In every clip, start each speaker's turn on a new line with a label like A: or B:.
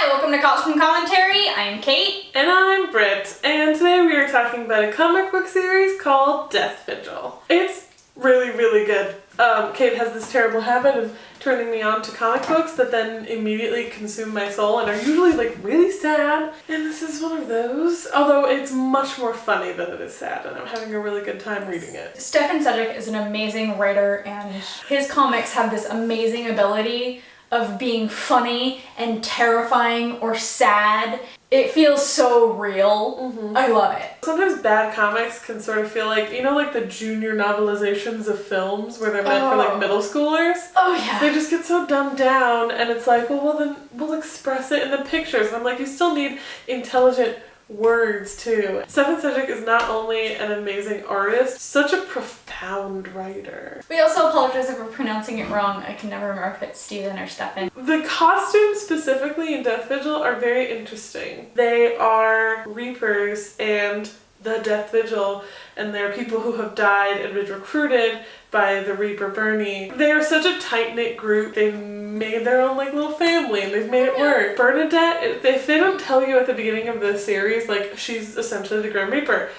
A: Hi, welcome to Costume Commentary. I'm Kate.
B: And I'm Brit, and today we are talking about a comic book series called Death Vigil. It's really, really good. Kate has this terrible habit of turning me on to comic books that then immediately consume my soul and are usually really sad. And this is one of those. Although it's much more funny than it is sad, and I'm having a really good time reading it.
A: Stjepan Sejic is an amazing writer, and his comics have this amazing ability of being funny and terrifying or sad. It feels so real. I love it.
B: Sometimes bad comics can sort of feel like, like the junior novelizations of films where they're meant for middle schoolers.
A: Oh yeah.
B: They just get so dumbed down, and it's like, well then we'll express it in the pictures. And I'm like, you still need intelligent words too. Stjepan Sejic is not only an amazing artist, such a profound writer.
A: We also apologize if we're pronouncing it wrong. I can never remember if it's Steven or Stefan.
B: The costumes specifically in Death Vigil are very interesting. They are Reapers and the Death Vigil, and they're people who have died and been recruited by the Reaper Bernie. They are such a tight-knit group. They've made their own little family and they've made it work. Bernadette, if they don't tell you at the beginning of the series she's essentially the Grim Reaper,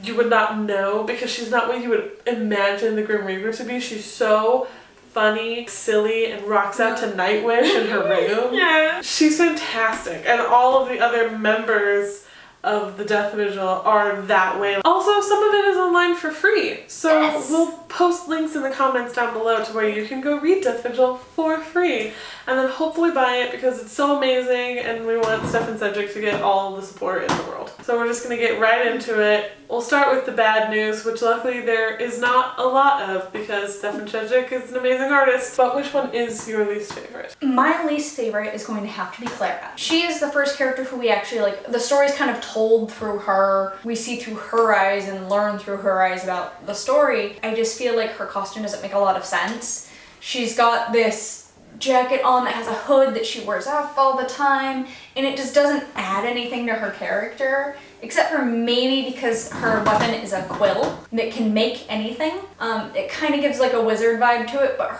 B: you would not know because she's not what you would imagine the Grim Reaper to be. She's so funny, silly, and rocks out to Nightwish in her room.
A: Yeah.
B: She's fantastic, and all of the other members of the Death Vigil are that way. Also, some of it is online for free, so we'll post links in the comments down below to where you can go read Death Vigil for free, and then hopefully buy it because it's so amazing and we want Stjepan Sejic to get all the support in the world. So we're just gonna get right into it. We'll start with the bad news, which luckily there is not a lot of because Stjepan Sejic is an amazing artist. But which one is your least favorite?
A: My least favorite is going to have to be Clara. She is the first character who we actually the story's kind of told through her. We see through her eyes and learn through her eyes about the story. I just feel like her costume doesn't make a lot of sense. She's got this jacket on that has a hood that she wears off all the time, and it just doesn't add anything to her character, except for maybe because her weapon is a quill that can make anything. It kind of gives a wizard vibe to it, but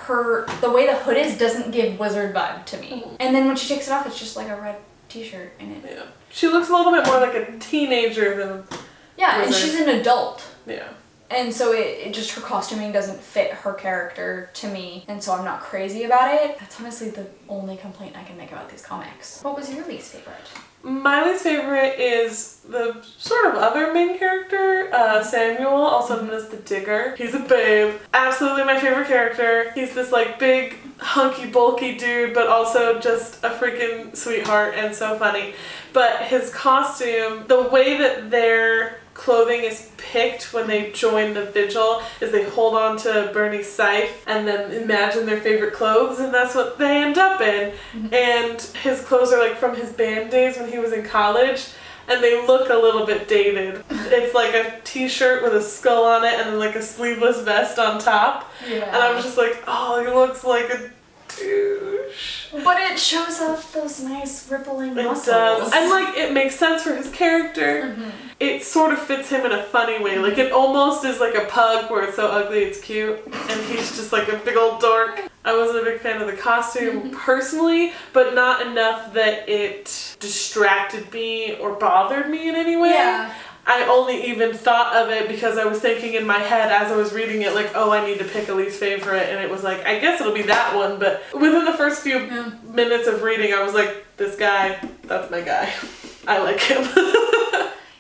A: the way the hood is doesn't give wizard vibe to me. And then when she takes it off, it's just like a red t-shirt in it.
B: Yeah. She looks a little bit more like a teenager than
A: yeah,
B: wizard.
A: And she's an adult.
B: Yeah. And
A: so it just, her costuming doesn't fit her character to me, and so I'm not crazy about it. That's honestly the only complaint I can make about these comics. What was your least favorite?
B: My least favorite is the sort of other main character, Samuel, also known as the Digger. He's a babe. Absolutely my favorite character. He's this big, hunky, bulky dude, but also just a freaking sweetheart and so funny. But his costume, the way that their clothing is picked when they join the Vigil is they hold on to Bernie's scythe and then imagine their favorite clothes, and that's what they end up in. And his clothes are from his band days when he was in college, and they look a little bit dated. It's like a t-shirt with a skull on it and then a sleeveless vest on top. Yeah. And I was just like, oh, he looks like a douche.
A: But it shows off those nice rippling muscles. It does.
B: And it makes sense for his character. It sort of fits him in a funny way. It almost is like a pug where it's so ugly it's cute, and he's just a big old dork. I wasn't a big fan of the costume personally, but not enough that it distracted me or bothered me in any way. Yeah. I only even thought of it because I was thinking in my head as I was reading it, oh, I need to pick a least favorite, and it was I guess it'll be that one, but within the first few minutes of reading, I was this guy, that's my guy. I like him.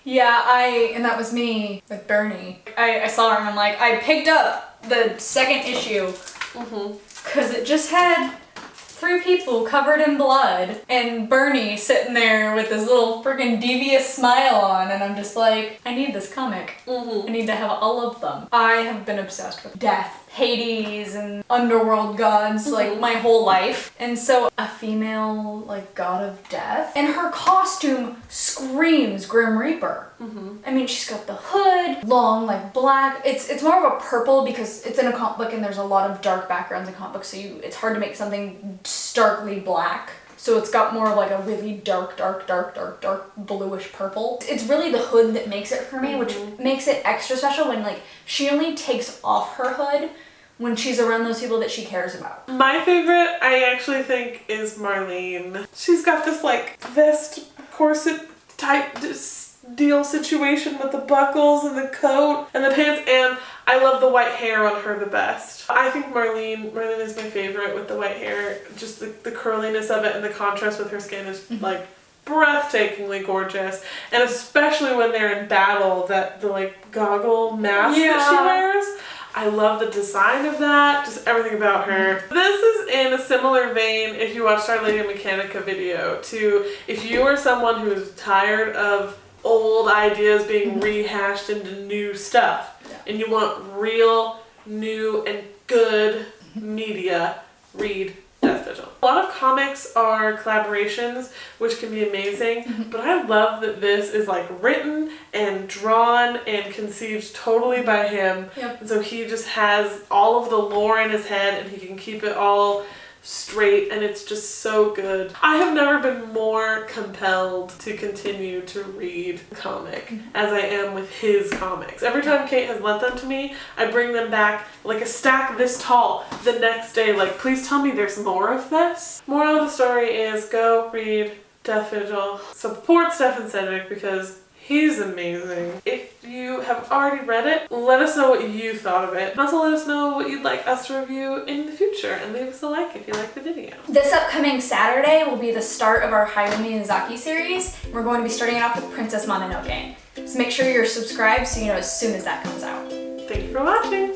A: Yeah, and that was me with Bernie. I saw her and I'm I picked up the second issue because it just had 3 people covered in blood and Bernie sitting there with this little freaking devious smile on, and I'm just I need this comic. I need to have all of them. I have been obsessed with death, Hades, and underworld gods my whole life, and so a female god of death, and her costume screams Grim Reaper. I mean, she's got the hood, long black. It's more of a purple because it's in a comic book and there's a lot of dark backgrounds in comic books, so it's hard to make something starkly black. So it's got more of a really dark bluish purple. It's really the hood that makes it for me, which makes it extra special when she only takes off her hood when she's around those people that she cares about.
B: My favorite, I actually think, is Marlene. She's got this like vest corset type deal situation with the buckles and the coat and the pants, and I love the white hair on her the best. I think Marlene is my favorite with the white hair. Just the curliness of it and the contrast with her skin is like breathtakingly gorgeous, and especially when they're in battle, the like goggle mask that she wears. I love the design of that, just everything about her. This is in a similar vein, if you watched our Lady Mechanica video, to if you are someone who is tired of old ideas being rehashed into new stuff, and you want real, new, and good media, read Death Vigil. A lot of comics are collaborations, which can be amazing, but I love that this is like written and drawn and conceived totally by him. And so he just has all of the lore in his head and he can keep it all straight, and it's just so good. I have never been more compelled to continue to read a comic as I am with his comics. Every time Kait has lent them to me, I bring them back like a stack this tall the next day, like, please tell me there's more of this. Moral of the story is go read Death Vigil. Support Stjepan Sejic because he's amazing. If you have already read it, let us know what you thought of it. And also let us know what you'd like us to review in the future, and leave us a like if you like the video.
A: This upcoming Saturday will be the start of our Hayao Miyazaki series. We're going to be starting it off with Princess Mononoke. So make sure you're subscribed so you know as soon as that comes out.
B: Thank you for watching.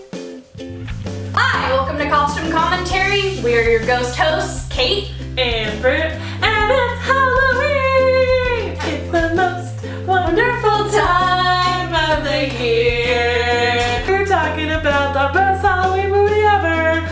A: Hi, welcome to Costume Commentary. We are your ghost hosts, Kait
B: And Brit, and it's Halloween! It's the most wonderful time of the year.